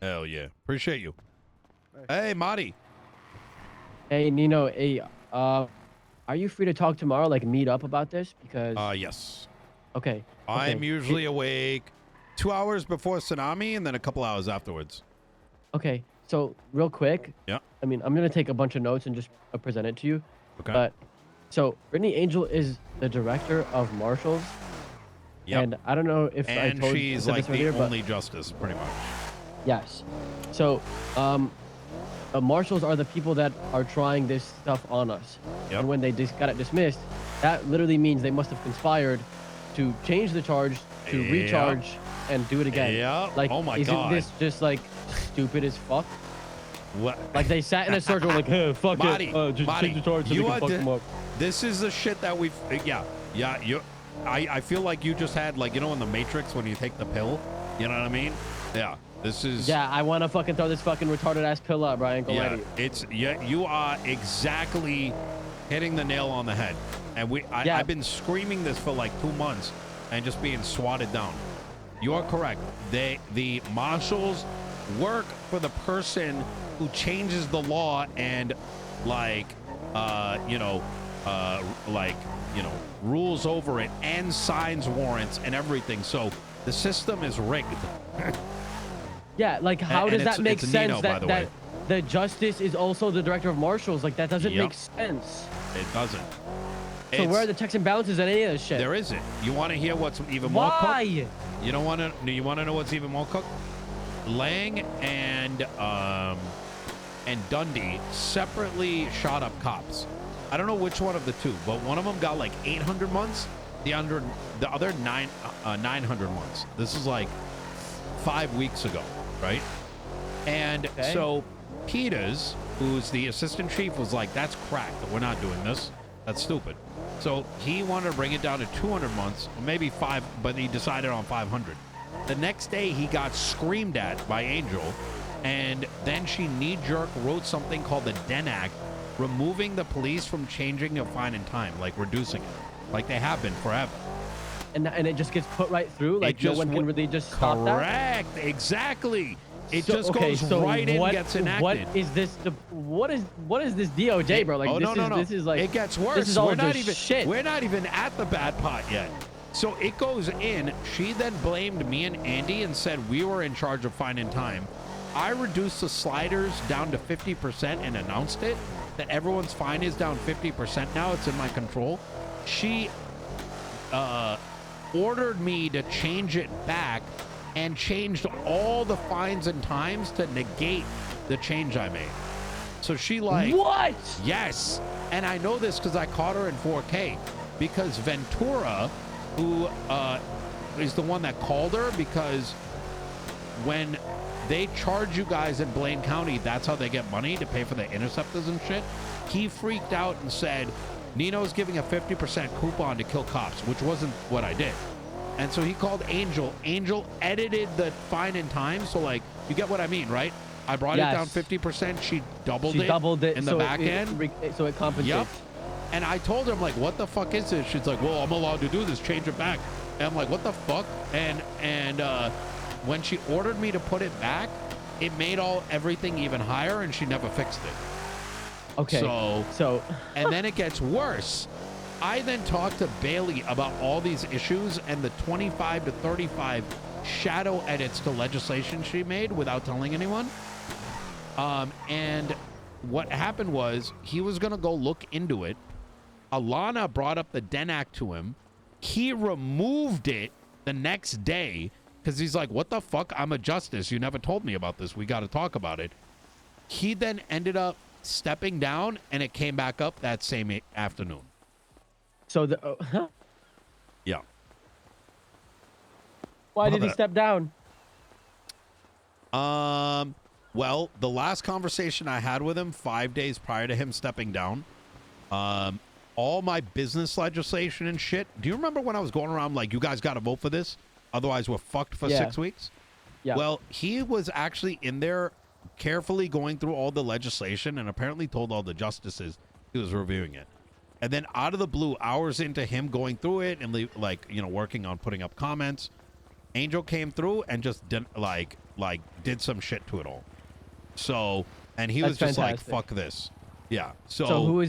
Hell yeah. Appreciate you. Hey, Marty. Hey, Nino. Hey, are you free to talk tomorrow? Like, meet up about this? Because Yes. okay, I'm okay, usually awake 2 hours before tsunami and then a couple hours afterwards. okay. So real quick, Yeah. I mean, I'm gonna take a bunch of notes and just present it to you. Okay. But so Brittany Angel is the director of Marshals, Yep. and I don't know if And I she's said like this earlier, the but only justice, pretty much. yes. So, Marshals are the people that are trying this stuff on us. Yep. And when they just got it dismissed, that literally means they must have conspired to change the charge, to Yep. recharge, and do it again. Yep. Like, Oh my isn't God. this just like stupid as fuck? What? Like they sat in a circle like, hey, fuck Marty, it, just Marty, change the charge so we you can are fuck them up. This is the shit that we've. Yeah. I feel like you just had, like, you know, in the Matrix when you take the pill. You know what I mean? Yeah. This is. Yeah, I want to fucking throw this fucking retarded ass pill up, Brian. Go Yeah. ready. You are exactly hitting the nail on the head. And Yeah. I've been screaming this for like 2 months and just being swatted down. You are correct. The marshals work for the person who changes the law and rules over it and signs warrants and everything. So the system is rigged. Yeah, like how And does it's- that make it's sense Nino, by the that way. the justice is also the director of Marshals? Like that doesn't Yep. make sense. It doesn't. So where are the checks and balances on any of this shit? There isn't. You want to hear what's even more cooked? Why? You don't want to. You want to know what's even more cooked? Lang and Dundee separately shot up cops. I don't know which one of the two, but one of them got like 800 months. The other 900 months. This is like 5 weeks ago, right? And Okay. so Peters, who's the assistant chief, was like, "That's cracked. We're not doing this. That's stupid." So he wanted to bring it down to 200 months, or maybe 5, but he decided on 500. The next day, he got screamed at by Angel, and then she knee-jerk wrote something called the Den Act, removing the police from changing a fine in time, like reducing it, like they have been forever. And it just gets put right through. Like no one can really just stop that. Correct, exactly. It So- just okay, goes so right in, what- gets enacted. What is this? What is this DOJ, bro? Like oh, no. this is like it gets worse. This is all we're not just even shit. We're not even at the bad part yet. So it goes in. She then blamed me and Andy and said we were in charge of fine and time. I reduced the sliders down to 50% and announced it that everyone's fine is down 50% now. It's in my control. She ordered me to change it back and changed all the fines and times to negate the change I made. So she like, What? yes. And I know this because I caught her in 4K because Ventura, who is the one that called her, because when they charge you guys in Blaine County, that's how they get money to pay for the interceptors and shit. He freaked out and said, Nino's giving a 50% coupon to kill cops, which wasn't what I did. And so he called Angel. Angel edited the fine in time. So, like, you get what I mean, right? I brought it down 50%. She doubled it in the so back end. So it compensates. Yep. And I told her, I'm like, what the fuck is this? She's like, well, I'm allowed to do this. Change it back. And I'm like, what the fuck? And when she ordered me to put it back, it made everything even higher, and she never fixed it. Okay. So and then it gets worse. I then talked to Bailey about all these issues and the 25 to 35 shadow edits to legislation she made without telling anyone. And what happened was he was going to go look into it. Alana brought up the Den Act to him. He removed it the next day because he's like, what the fuck? I'm a justice. You never told me about this. We got to talk about it. He then ended up stepping down, and it came back up that same afternoon. So Yeah. Why did he step down? Well, the last conversation I had with him 5 days prior to him stepping down, all my business legislation and shit. Do you remember when I was going around like, you guys got to vote for this? Otherwise, we're fucked for 6 weeks? Yeah. Well, he was actually in there carefully going through all the legislation and apparently told all the justices he was reviewing it. And then out of the blue, hours into him going through it and working on putting up comments, Angel came through and just did, did some shit to it all. So, and he was That's just like, fantastic. fuck this. Yeah. So who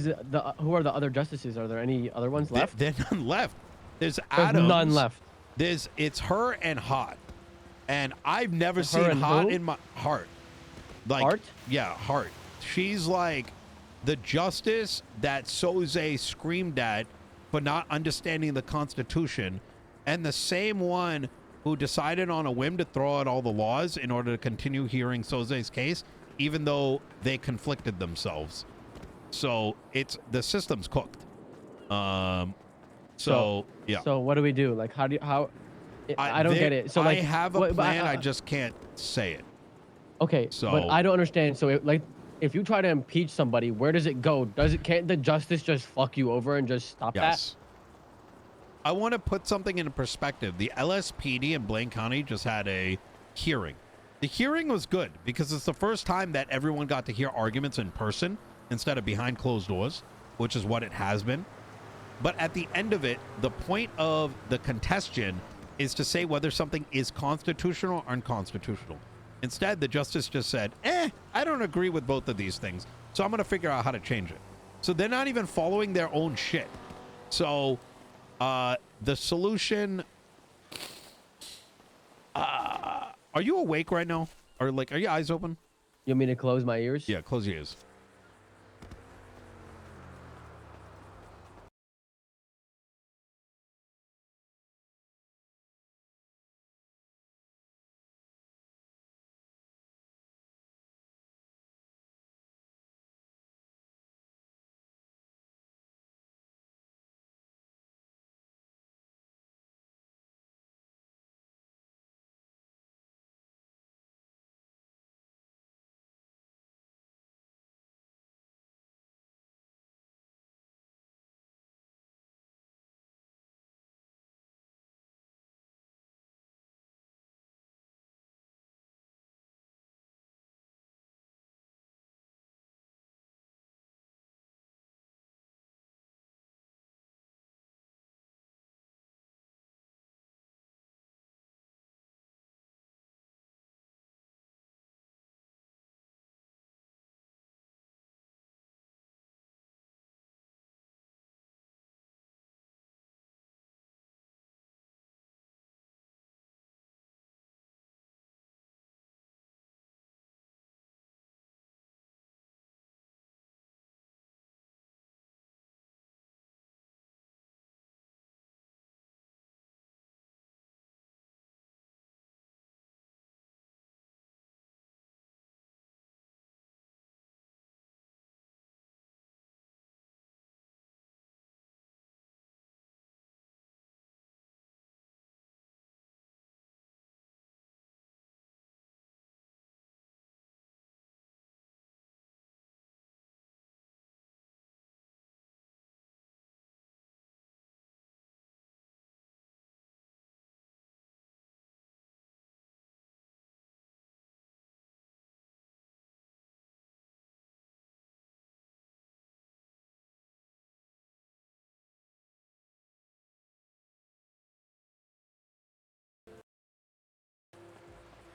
are the other justices? Are there any other ones left? There's none left. There's There's Adams. none left. It's her and Hot. And I've never Her seen and Hot who? in my heart. Like, Heart? Yeah, Hart. She's like the justice that Soze screamed at for not understanding the Constitution, and the same one who decided on a whim to throw out all the laws in order to continue hearing Soze's case, even though they conflicted themselves. So the system's cooked. So yeah. So what do we do? Like, how? I don't get it. So like, I have a plan. I just can't say it. Okay, So, but I don't understand. So if you try to impeach somebody, where does it go? Can't the justice just fuck you over and just stop yes. I want to put something into perspective. The LSPD in Blaine County just had a hearing. The hearing was good because it's the first time that everyone got to hear arguments in person instead of behind closed doors, which is what it has been. But at the end of it, the point of the contestation is to say whether something is constitutional or unconstitutional. Instead, the justice just said, I don't agree with both of these things, so I'm going to figure out how to change it. So they're not even following their own shit. So the solution... are you awake right now? Or like, are your eyes open? You want me to close my ears? Yeah, close your ears.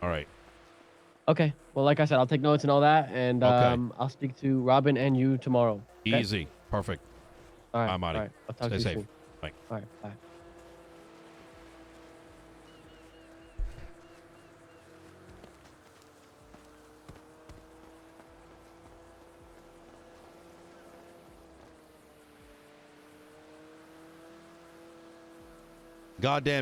All right. Okay. Well, like I said, I'll take notes and all that, and I'll speak to Robin and you tomorrow. Okay? Easy. Perfect. All right. I'm Marty. All right. I'll talk Stay to you safe. soon. Bye. All right. Bye. Goddamn